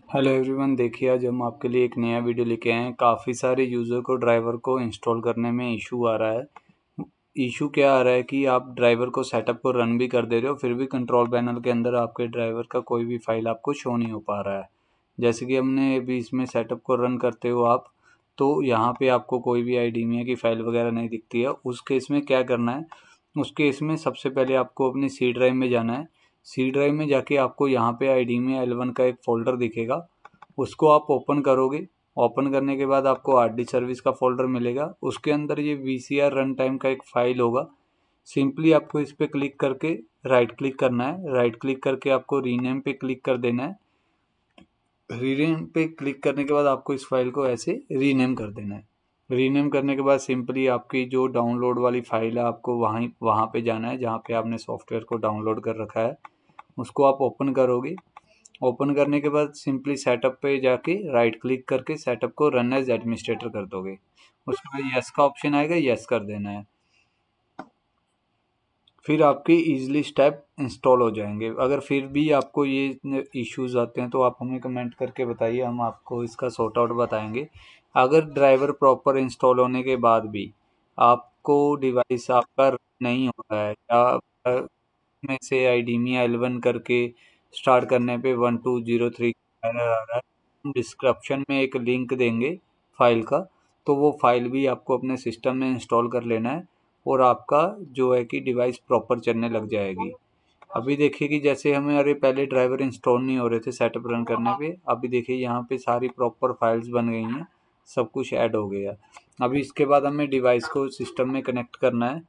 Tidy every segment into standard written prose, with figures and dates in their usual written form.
Hello everyone, देखिए आज हम आपके लिए एक नया वीडियो लेके आए हैं। काफ़ी सारे यूज़र को ड्राइवर को इंस्टॉल करने में इशू आ रहा है। इशू क्या आ रहा है कि आप ड्राइवर को सेटअप को रन भी कर दे रहे हो, फिर भी कंट्रोल पैनल के अंदर आपके ड्राइवर का कोई भी फाइल आपको शो नहीं हो पा रहा है। जैसे कि हमने अभी इसमें सेटअप को रन करते हो आप, तो यहाँ पे आपको कोई भी आईडीमिया की फ़ाइल वगैरह नहीं दिखती है। उस केस में क्या करना है, उस केस में सबसे पहले आपको अपनी सी ड्राइव में जाना है। सी ड्राइव में जाके आपको यहाँ पे आईडीमिया L1 का एक फ़ोल्डर दिखेगा, उसको आप ओपन करोगे। ओपन करने के बाद आपको आरडी सर्विस का फोल्डर मिलेगा, उसके अंदर ये वीसीआर रन टाइम का एक फाइल होगा। सिंपली आपको इस पे क्लिक करके राइट क्लिक करना है। राइट क्लिक करके आपको रीनेम पे क्लिक कर देना है। रीनेम पे क्लिक करने के बाद आपको इस फाइल को ऐसे रीनेम कर देना है। रीनेम करने के बाद सिंपली आपकी जो डाउनलोड वाली फाइल है, आपको वहाँ पे जाना है जहाँ पे आपने सॉफ्टवेयर को डाउनलोड कर रखा है। उसको आप ओपन करोगे। ओपन करने के बाद सिंपली सेटअप पे जाके राइट क्लिक करके सेटअप को रन एज एडमिनिस्ट्रेटर कर दोगे। उसके बाद यस का ऑप्शन आएगा, यस कर देना है। फिर आपके इजीली स्टेप इंस्टॉल हो जाएंगे। अगर फिर भी आपको ये इश्यूज आते हैं तो आप हमें कमेंट करके बताइए, हम आपको इसका सॉर्ट आउट बताएंगे। अगर ड्राइवर प्रॉपर इंस्टॉल होने के बाद भी आपको डिवाइस आपका नहीं हो रहा है, या में से आईडीमिया L1 करके स्टार्ट करने पे 1203 एरर आ रहा है, हम डिस्क्रिप्शन में एक लिंक देंगे फाइल का, तो वो फाइल भी आपको अपने सिस्टम में इंस्टॉल कर लेना है और आपका जो है कि डिवाइस प्रॉपर चलने लग जाएगी। अभी देखिए कि जैसे हमें अरे पहले ड्राइवर इंस्टॉल नहीं हो रहे थे सेटअप रन करने पे, अभी देखिए यहाँ पे सारी प्रॉपर फाइल्स बन गई हैं, सब कुछ ऐड हो गया। अभी इसके बाद हमें डिवाइस को सिस्टम में कनेक्ट करना है।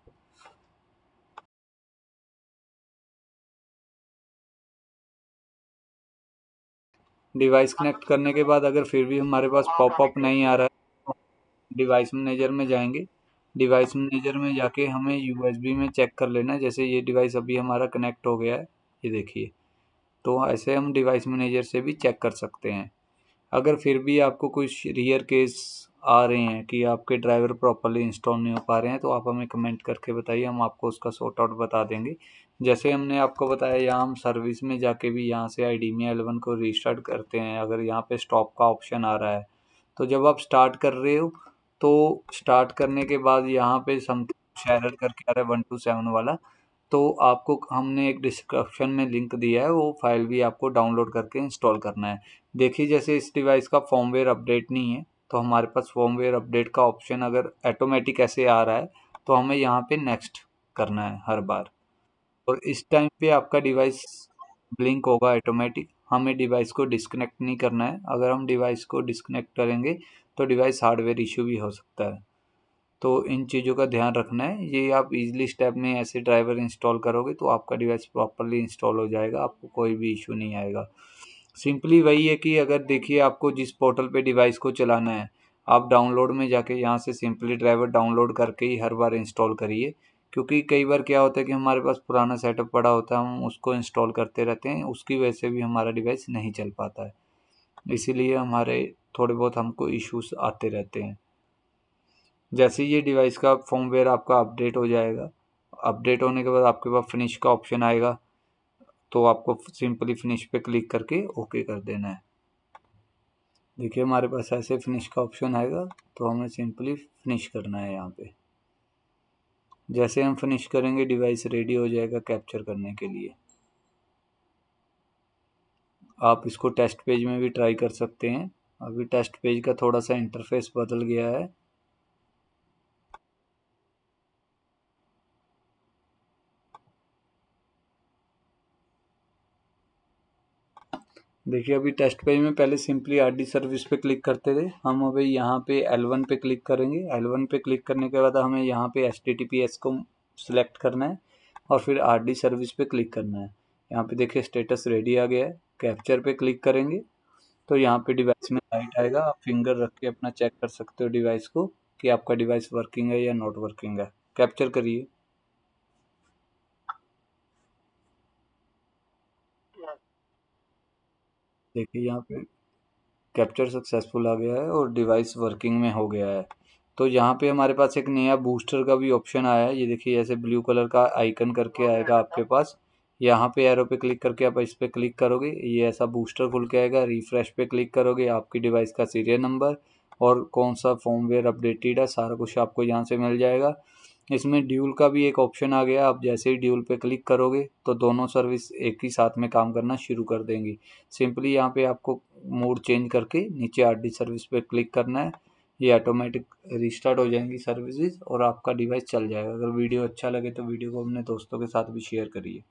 डिवाइस कनेक्ट करने के बाद अगर फिर भी हमारे पास पॉपअप नहीं आ रहा है, तो डिवाइस मैनेजर में जाएंगे। डिवाइस मैनेजर में जाके हमें यूएसबी में चेक कर लेना है। जैसे ये डिवाइस अभी हमारा कनेक्ट हो गया है, ये देखिए। तो ऐसे हम डिवाइस मैनेजर से भी चेक कर सकते हैं। अगर फिर भी आपको कुछ रियर केस आ रहे हैं कि आपके ड्राइवर प्रॉपरली इंस्टॉल नहीं हो पा रहे हैं, तो आप हमें कमेंट करके बताइए, हम आपको उसका सॉर्ट आउट बता देंगे। जैसे हमने आपको बताया, यहाँ हम सर्विस में जाके भी यहाँ से आईडीमिया L1 को रीस्टार्ट करते हैं। अगर यहाँ पे स्टॉप का ऑप्शन आ रहा है, तो जब आप स्टार्ट कर रहे हो, तो स्टार्ट करने के बाद यहाँ पे समथिंग एरर करके आ रहा है 127 वाला, तो आपको हमने एक डिस्क्रिप्शन में लिंक दिया है, वो फाइल भी आपको डाउनलोड करके इंस्टॉल करना है। देखिए जैसे इस डिवाइस का फर्मवेयर अपडेट नहीं है, तो हमारे पास फर्मवेयर अपडेट का ऑप्शन अगर ऑटोमेटिक ऐसे आ रहा है, तो हमें यहाँ पे नेक्स्ट करना है हर बार। और इस टाइम पे आपका डिवाइस ब्लिंक होगा ऑटोमेटिक। हमें डिवाइस को डिस्कनेक्ट नहीं करना है। अगर हम डिवाइस को डिस्कनेक्ट करेंगे तो डिवाइस हार्डवेयर इशू भी हो सकता है। तो इन चीज़ों का ध्यान रखना है। ये आप इजीली स्टेप में ऐसे ड्राइवर इंस्टॉल करोगे तो आपका डिवाइस प्रॉपरली इंस्टॉल हो जाएगा, आपको कोई भी इशू नहीं आएगा। सिंपली वही है कि अगर देखिए आपको जिस पोर्टल पे डिवाइस को चलाना है, आप डाउनलोड में जाके यहाँ से सिंपली ड्राइवर डाउनलोड करके ही हर बार इंस्टॉल करिए। क्योंकि कई बार क्या होता है कि हमारे पास पुराना सेटअप पड़ा होता है, हम उसको इंस्टॉल करते रहते हैं, उसकी वजह से भी हमारा डिवाइस नहीं चल पाता है। इसीलिए हमारे थोड़े बहुत हमको इश्यूज आते रहते हैं। जैसे ही ये डिवाइस का फर्मवेयर आपका अपडेट हो जाएगा, अपडेट होने के बाद आपके पास फिनिश का ऑप्शन आएगा, तो आपको सिंपली फिनिश पे क्लिक करके ओके कर देना है। देखिए हमारे पास ऐसे फिनिश का ऑप्शन आएगा, तो हमें सिंपली फिनिश करना है यहाँ पे। जैसे हम फिनिश करेंगे, डिवाइस रेडी हो जाएगा कैप्चर करने के लिए। आप इसको टेस्ट पेज में भी ट्राई कर सकते हैं। अभी टेस्ट पेज का थोड़ा सा इंटरफेस बदल गया है। देखिए अभी टेस्ट पेज में पहले सिंपली आरडी सर्विस पे क्लिक करते थे हम, अभी यहाँ पे L1 पे क्लिक करेंगे। L1 पे क्लिक करने के बाद हमें यहाँ पे HTTPS को सिलेक्ट करना है और फिर आरडी सर्विस पे क्लिक करना है। यहाँ पे देखिए स्टेटस रेडी आ गया है। कैप्चर पे क्लिक करेंगे तो यहाँ पे डिवाइस में लाइट आएगा, आप फिंगर रख के अपना चेक कर सकते हो डिवाइस को कि आपका डिवाइस वर्किंग है या नॉट वर्किंग है। कैप्चर करिए। देखिए यहाँ पे कैप्चर सक्सेसफुल आ गया है और डिवाइस वर्किंग में हो गया है। तो यहाँ पे हमारे पास एक नया बूस्टर का भी ऑप्शन आया है। ये देखिए ऐसे ब्लू कलर का आइकन करके आएगा आपके पास। यहाँ पे एरो पे क्लिक करके आप इस पे क्लिक करोगे, ये ऐसा बूस्टर खुल के आएगा। रिफ्रेश पे क्लिक करोगे, आपकी डिवाइस का सीरियल नंबर और कौन सा फर्मवेयर अपडेटेड है सारा कुछ आपको यहाँ से मिल जाएगा। इसमें ड्यूल का भी एक ऑप्शन आ गया। आप जैसे ही ड्यूल पे क्लिक करोगे तो दोनों सर्विस एक ही साथ में काम करना शुरू कर देंगी। सिंपली यहाँ पे आपको मोड चेंज करके नीचे आरडी सर्विस पे क्लिक करना है, ये ऑटोमेटिक रिस्टार्ट हो जाएंगी सर्विसेज और आपका डिवाइस चल जाएगा। अगर वीडियो अच्छा लगे तो वीडियो को अपने दोस्तों के साथ भी शेयर करिए।